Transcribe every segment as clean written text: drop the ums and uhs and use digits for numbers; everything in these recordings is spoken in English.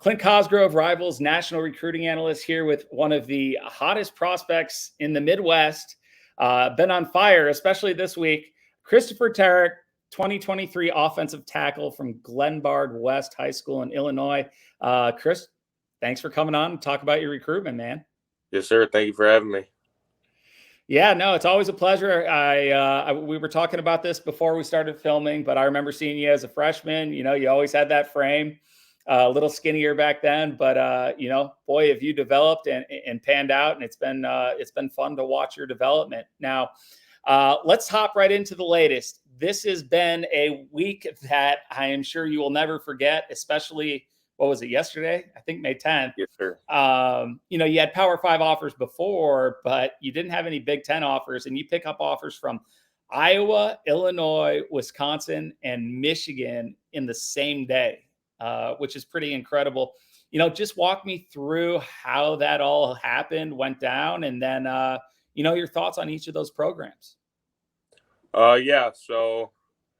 Clint Cosgrove, Rivals national recruiting analyst, here with one of the hottest prospects in the Midwest. Been on fire, especially this week. Christopher Terek, 2023 offensive tackle from Glenbard West High School in Illinois. Chris, thanks for coming on and talk about your recruitment, man. Yes, sir. Thank you for having me. Yeah, no, it's always a pleasure. We were talking about this before we started filming, but I remember seeing you as a freshman. You know, you always had that frame, a little skinnier back then, but boy, have you developed and panned out, and it's been fun to watch your development. Now, let's hop right into the latest. This has been a week that I am sure you will never forget, especially, what was it, yesterday? I think May 10th. Yes, sir. You had Power 5 offers before, but you didn't have any Big Ten offers, and you pick up offers from Iowa, Illinois, Wisconsin, and Michigan in the same day, which is pretty incredible. Just walk me through how that all happened, went down, and then, your thoughts on each of those programs. Yeah, so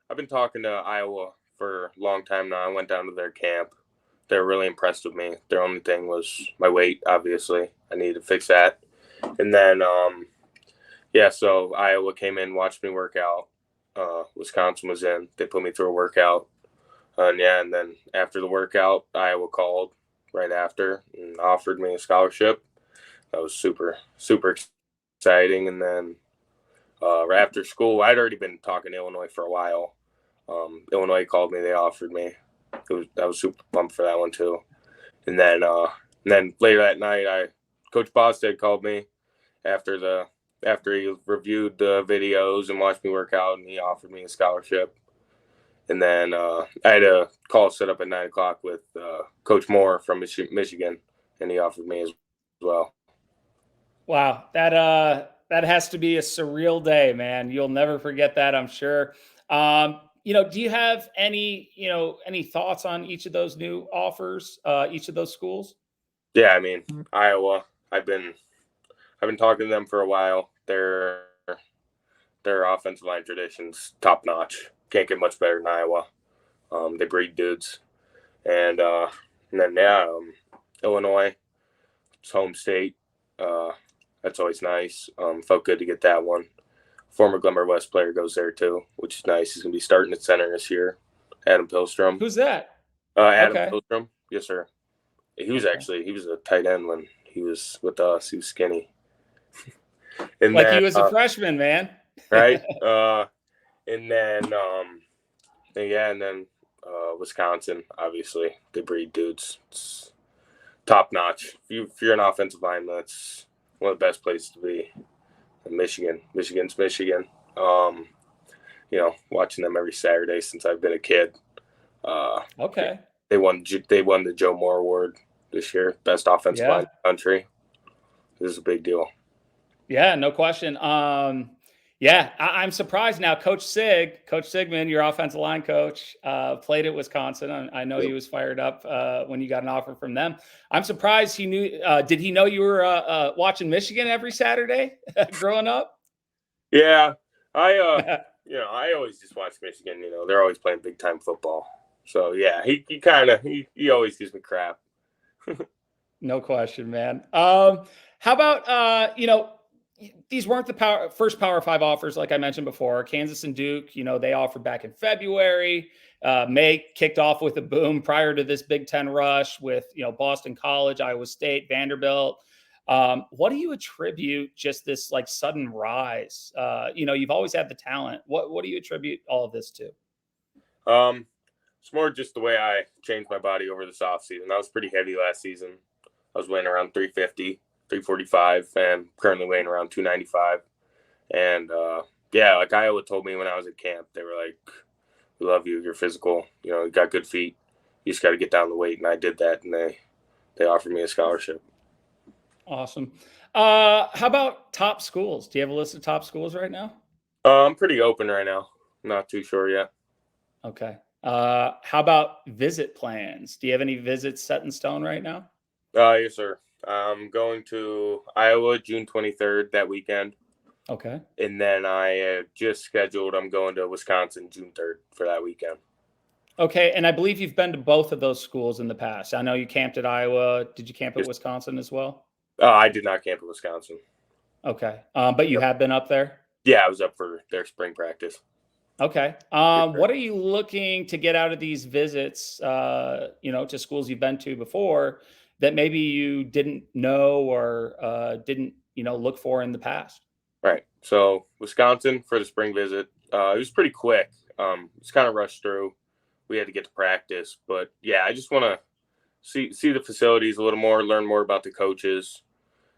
I've been talking to Iowa for a long time now. I went down to their camp. They were really impressed with me. Their only thing was my weight, obviously. I needed to fix that. And then, so Iowa came in, watched me work out. Wisconsin was in. They put me through a workout. And then after the workout, Iowa called right after and offered me a scholarship. That was super, super exciting. And then right after school, I'd already been talking to Illinois for a while. Illinois called me. They offered me. I was super pumped for that one too. And then later that night, Coach Bosted called me after he reviewed the videos and watched me work out, and he offered me a scholarship. And then I had a call set up at 9:00 with Coach Moore from Michigan, and he offered me as well. Wow, that has to be a surreal day, man. You'll never forget that, I'm sure. Do you have any thoughts on each of those new offers, each of those schools? Yeah, I mean, Iowa, I've been talking to them for a while. Their offensive line tradition's top notch. Can't get much better than Iowa. They breed dudes. And then Illinois, it's home state. That's always nice. Felt good to get that one. Former Glenbard West player goes there too, which is nice. He's going to be starting at center this year. Adam Pilstrom. Who's that? Adam Pilstrom. Yes, sir. He was a tight end when he was with us. He was skinny. And like, he was a freshman, man. Right. And then Wisconsin, obviously, they breed dudes. It's top notch. If you're an offensive lineman, that's one of the best places to be. Michigan's Michigan. Watching them every Saturday since I've been a kid. Okay. They won the Joe Moore Award this year, best offensive line in the country. This is a big deal. Yeah, no question. I'm surprised now. Coach Sigmund, your offensive line coach, played at Wisconsin. I know he was fired up when you got an offer from them. I'm surprised he knew. Did he know you were watching Michigan every Saturday growing up? Yeah, I always just watch Michigan. They're always playing big time football. So yeah, he always gives me crap. No question, man. How about these weren't the first Power 5 offers, like I mentioned before. Kansas and Duke, they offered back in February. May kicked off with a boom prior to this Big Ten rush with, Boston College, Iowa State, Vanderbilt. What do you attribute just this like sudden rise? You've always had the talent. What do you attribute all of this to? It's more just the way I changed my body over this offseason. I was pretty heavy last season. I was weighing around 350. 345 and currently weighing around 295. And like Iowa told me when I was at camp, they were like, "We love you. You're physical. You got good feet. You just got to get down the weight." And I did that, and they offered me a scholarship. Awesome. How about top schools? Do you have a list of top schools right now? I'm pretty open right now. Not too sure yet. Okay. How about visit plans? Do you have any visits set in stone right now? Yes, sir. I'm going to Iowa June 23rd that weekend. Okay. And then I just scheduled, I'm going to Wisconsin June 3rd for that weekend. Okay, and I believe you've been to both of those schools in the past. I know you camped at Iowa. Did you camp at Just, Wisconsin as well? I did not camp in Wisconsin. Okay, but you Yep. have been up there? Yeah, I was up for their spring practice. Okay. Yes, sir. What are you looking to get out of these visits, to schools you've been to before that maybe you didn't know or didn't, look for in the past? Right. So Wisconsin for the spring visit. It was pretty quick. It's kind of rushed through. We had to get to practice, but yeah, I just want to see the facilities a little more, learn more about the coaches.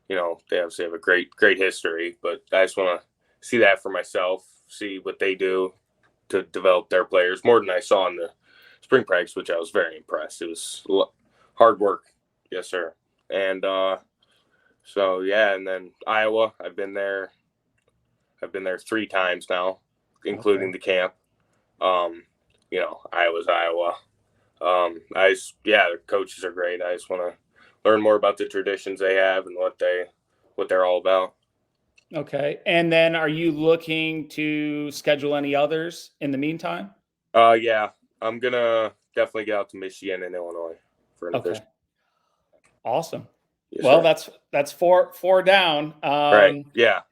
They obviously have a great history, but I just want to see that for myself, see what they do to develop their players more than I saw in the spring practice, which I was very impressed. It was hard work, yes sir. And so yeah, and then Iowa, I've been there 3 times now, including Okay. the camp. Iowa's Iowa. The coaches are great. I just want to learn more about the traditions they have and what they're all about. Okay. And then are you looking to schedule any others in the meantime? Yeah, I'm gonna definitely get out to Michigan and Illinois for an official. Okay. Awesome. Yes, Well, sir. that's four down. Right. Yeah.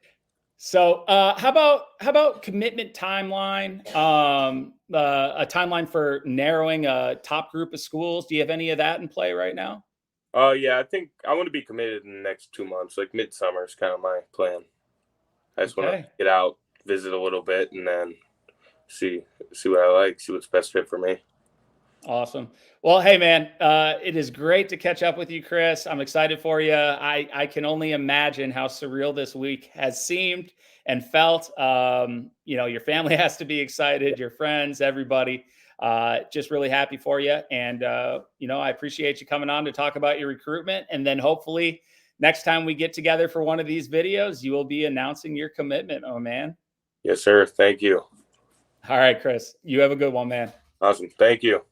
So, how about commitment timeline? A timeline for narrowing a top group of schools. Do you have any of that in play right now? Yeah. I think I want to be committed in the next 2 months. Like midsummer is kind of my plan. I just want to Okay, get out, visit a little bit, and then see what I like, see what's best fit for me. awesome. Well, hey man, it is great to catch up with you, Chris. I'm excited for you. I can only imagine how surreal this week has seemed and felt. Your family has to be excited, your friends, everybody. Just really happy for you. And, I appreciate you coming on to talk about your recruitment. And then hopefully next time we get together for one of these videos, you will be announcing your commitment. Oh, man. Yes, sir. Thank you. All right, Chris, you have a good one, man. Awesome. Thank you.